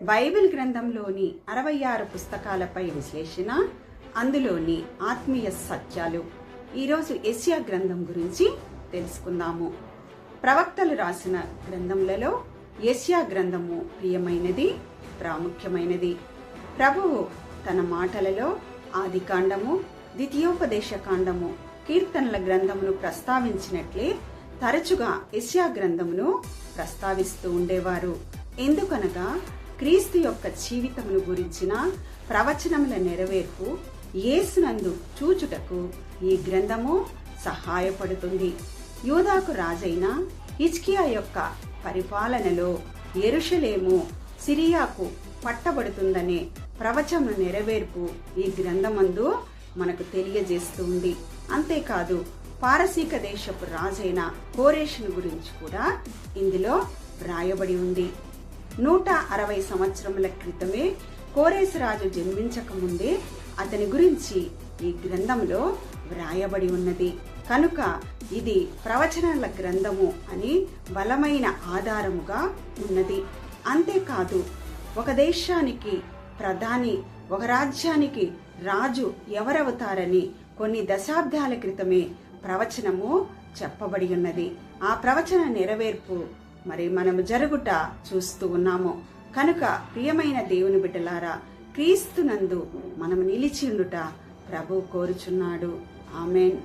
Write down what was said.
Bible గ్రంథంలోని 66 పుస్తకాలపై విశ్లేషణ, అందులోని ఆత్మీయ సత్యాలు. ఈరోజు యెషయా గ్రంథం గురించి తెలుసుకుందాము. ప్రవక్తలు రాసిన గ్రంథములలో యెషయా గ్రంథము ప్రియమైనది, ప్రాముఖ్యమైనది. ప్రభువు తన మాటలలో ఆదికాండము, ద్వితీయోపదేశ కాండము, కీర్తనల గ్రంథమును ప్రస్తావించినట్లే తరచుగా యెషయా గ్రంథమును ప్రస్తావిస్తూ ఉండేవారు. ఎందుకనగా క్రీస్తు యొక్క జీవితమును గురించిన ప్రవచనముల నెరవేర్పు యేసునందు చూచుటకు ఈ గ్రంథము సహాయపడుతుంది. యూదాకు రాజైన హిజ్కియా యొక్క పరిపాలనలో యెరూషలేము సిరియాకు పట్టబడుతుందనే ప్రవచన నెరవేర్పు ఈ గ్రంథమందు మనకు తెలియజేస్తుంది. అంతేకాదు, పారసీక దేశపు రాజైన కోరేషును గురించి కూడా ఇందులో వ్రాయబడి ఉంది. 160 సంవత్సరముల క్రితమే కోరేసు రాజు జన్మించక ముందే అతని గురించి ఈ గ్రంథంలో వ్రాయబడి ఉన్నది. కనుక ఇది ప్రవచనాల గ్రంథము అని బలమైన ఆధారముగా ఉన్నది. అంతేకాదు, ఒక దేశానికి ప్రధాని, ఒక రాజ్యానికి రాజు ఎవరవుతారని కొన్ని దశాబ్దాల క్రితమే ప్రవచనము చెప్పబడి ఉన్నది. ఆ ప్రవచన నెరవేర్పు మరి మనము జరుగుట చూస్తూ ఉన్నాము. కనుక ప్రియమైన దేవుని బిడ్డలారా, క్రీస్తునందు మనము నిలిచి ఉండుట ప్రభు కోరుచున్నాడు. ఆమేన్.